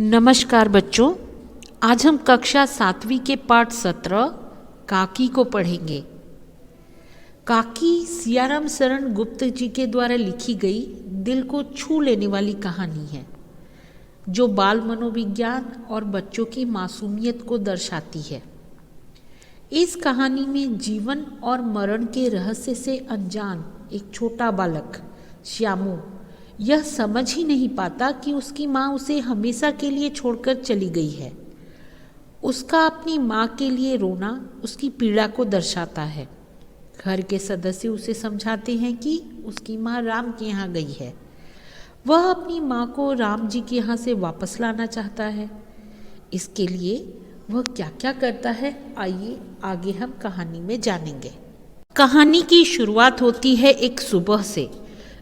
नमस्कार बच्चों, आज हम कक्षा 7वीं के पाठ 17 काकी को पढ़ेंगे। काकी सियाराम शरण गुप्त जी के द्वारा लिखी गई दिल को छू लेने वाली कहानी है, जो बाल मनोविज्ञान और बच्चों की मासूमियत को दर्शाती है। इस कहानी में जीवन और मरण के रहस्य से अनजान एक छोटा बालक श्यामू यह समझ ही नहीं पाता कि उसकी माँ उसे हमेशा के लिए छोड़कर चली गई है। उसका अपनी माँ के लिए रोना उसकी पीड़ा को दर्शाता है। घर के सदस्य उसे समझाते हैं कि उसकी माँ राम के यहाँ गई है। वह अपनी माँ को राम जी के यहाँ से वापस लाना चाहता है। इसके लिए वह क्या क्या करता है, आइए आगे हम कहानी में जानेंगे। कहानी की शुरुआत होती है एक सुबह से,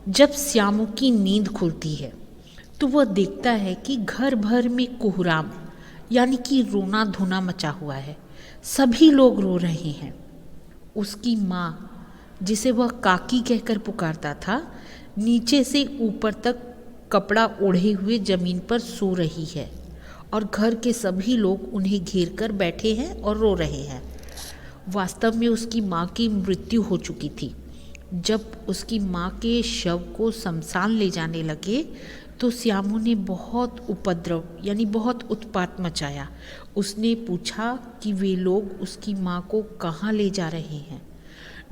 जब श्यामू की नींद खुलती है तो वह देखता है कि घर भर में कोहराम यानी कि रोना धोना मचा हुआ है। सभी लोग रो रहे हैं। उसकी माँ, जिसे वह काकी कहकर पुकारता था, नीचे से ऊपर तक कपड़ा ओढ़े हुए जमीन पर सो रही है और घर के सभी लोग उन्हें घेर कर बैठे हैं और रो रहे हैं। वास्तव में उसकी माँ की मृत्यु हो चुकी थी। जब उसकी माँ के शव को शमशान ले जाने लगे तो श्यामू ने बहुत उपद्रव यानी बहुत उत्पात मचाया। उसने पूछा कि वे लोग उसकी माँ को कहाँ ले जा रहे हैं।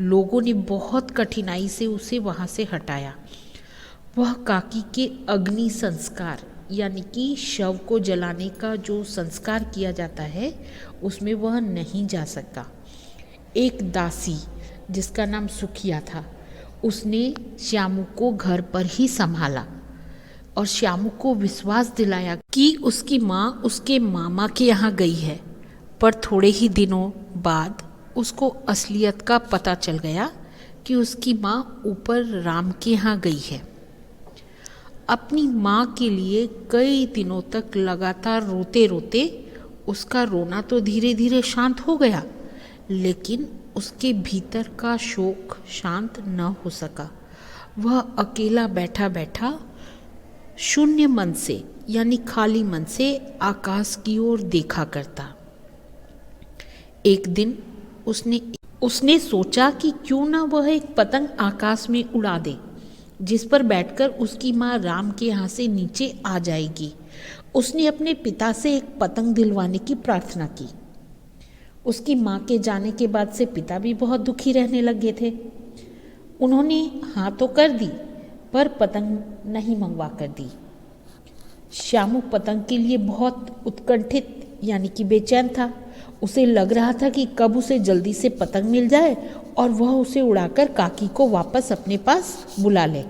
लोगों ने बहुत कठिनाई से उसे वहाँ से हटाया। वह काकी के अग्नि संस्कार यानी कि शव को जलाने का जो संस्कार किया जाता है, उसमें वह नहीं जा सका। एक दासी, जिसका नाम सुखिया था, उसने श्यामू को घर पर ही संभाला और श्यामू को विश्वास दिलाया कि उसकी माँ उसके मामा के यहाँ गई है। पर थोड़े ही दिनों बाद उसको असलियत का पता चल गया कि उसकी माँ ऊपर राम के यहाँ गई है। अपनी माँ के लिए कई दिनों तक लगातार रोते रोते उसका रोना तो धीरे धीरे शांत हो गया, लेकिन उसके भीतर का शोक शांत न हो सका। वह अकेला बैठा बैठा शून्य मन से यानी खाली मन से आकाश की ओर देखा करता। एक दिन उसने सोचा कि क्यों ना वह एक पतंग आकाश में उड़ा दे, जिस पर बैठकर उसकी माँ राम के यहाँ से नीचे आ जाएगी। उसने अपने पिता से एक पतंग दिलवाने की प्रार्थना की। उसकी माँ के जाने के बाद से पिता भी बहुत दुखी रहने लगे थे। उन्होंने हाँ तो कर दी, पर पतंग नहीं मंगवा कर दी। श्यामू पतंग के लिए बहुत उत्कंठित यानी कि बेचैन था। उसे लग रहा था कि कब उसे जल्दी से पतंग मिल जाए और वह उसे उड़ाकर काकी को वापस अपने पास बुला ले।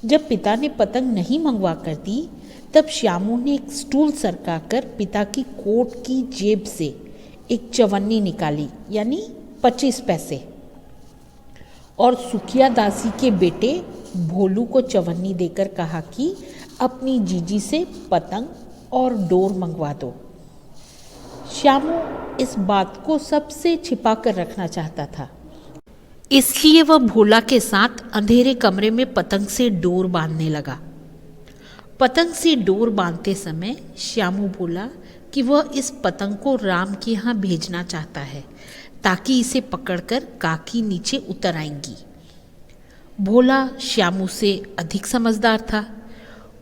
जब पिता ने पतंग नहीं मंगवा कर दी, तब श्यामू ने एक स्टूल सरकाकर पिता की कोट की जेब से एक चवन्नी निकाली यानी 25 पैसे, और सुखिया दासी के बेटे भोलू को चवन्नी देकर कहा कि अपनी जीजी से पतंग और डोर मंगवा दो। श्यामू इस बात को सबसे छिपा कर रखना चाहता था, इसलिए वह भोला के साथ अंधेरे कमरे में पतंग से डोर बांधने लगा। पतंग से डोर बांधते समय श्यामू बोला कि वह इस पतंग को राम के यहाँ भेजना चाहता है, ताकि इसे पकड़कर काकी नीचे उतर आएंगी। भोला श्यामू से अधिक समझदार था।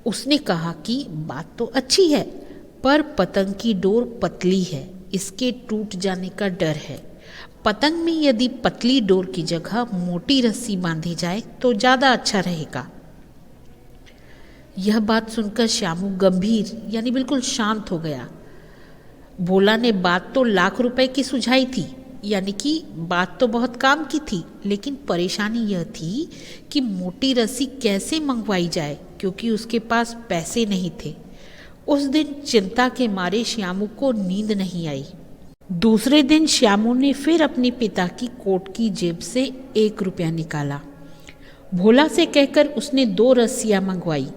उसने कहा कि बात तो अच्छी है, पर पतंग की डोर पतली है, इसके टूट जाने का डर है। पतंग में यदि पतली डोर की जगह मोटी रस्सी बांधी जाए तो ज़्यादा अच्छा रहेगा। यह बात सुनकर श्यामू गंभीर यानी बिल्कुल शांत हो गया। भोला ने बात तो लाख रुपए की सुझाई थी, यानी कि बात तो बहुत काम की थी, लेकिन परेशानी यह थी कि मोटी रस्सी कैसे मंगवाई जाए, क्योंकि उसके पास पैसे नहीं थे। उस दिन चिंता के मारे श्यामू को नींद नहीं आई। दूसरे दिन श्यामू ने फिर अपने पिता की कोट की जेब से 1 रुपया निकाला। भोला से कहकर उसने 2 रस्सियाँ मंगवाई,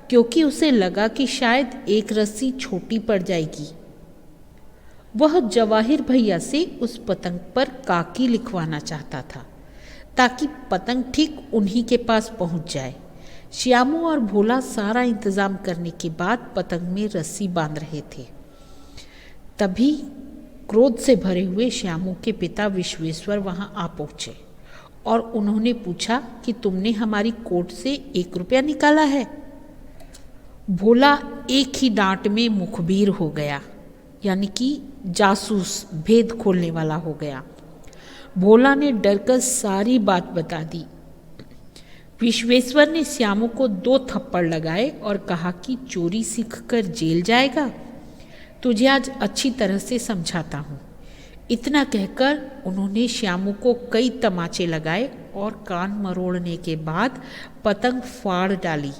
क्योंकि उसे लगा कि शायद एक रस्सी छोटी पड़ जाएगी। वह जवाहिर भैया से उस पतंग पर काकी लिखवाना चाहता था, ताकि पतंग ठीक उन्हीं के पास पहुंच जाए। श्यामू और भोला सारा इंतजाम करने के बाद पतंग में रस्सी बांध रहे थे। तभी क्रोध से भरे हुए श्यामू के पिता विश्वेश्वर वहां आ पहुंचे और उन्होंने पूछा कि तुमने हमारी कोट से 1 रुपया निकाला है। भोला एक ही डांट में मुखबिर हो गया, यानी कि जासूस, भेद खोलने वाला हो गया। भोला ने डरकर सारी बात बता दी। विश्वेश्वर ने श्यामू को 2 थप्पड़ लगाए और कहा कि चोरी सीखकर जेल जाएगा, तुझे आज अच्छी तरह से समझाता हूँ। इतना कहकर उन्होंने श्यामू को कई तमाचे लगाए और कान मरोड़ने के बाद पतंग फाड़ डाली।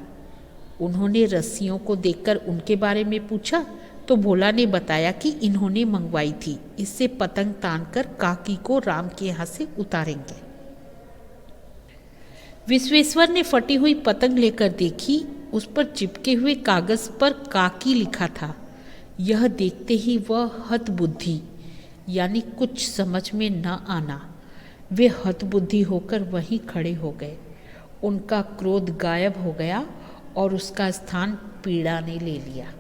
उन्होंने रस्सियों को देखकर उनके बारे में पूछा तो भोला ने बताया कि इन्होंने मंगवाई थी, इससे पतंग तानकर काकी को राम के यहाँ से उतारेंगे। विश्वेश्वर ने फटी हुई पतंग लेकर देखी, उस पर चिपके हुए कागज पर काकी लिखा था। यह देखते ही वह हतबुद्धि, यानी कुछ समझ में न आना, वे हतबुद्धि होकर वहीं खड़े हो गए। उनका क्रोध गायब हो गया और उसका स्थान पीड़ा ने ले लिया।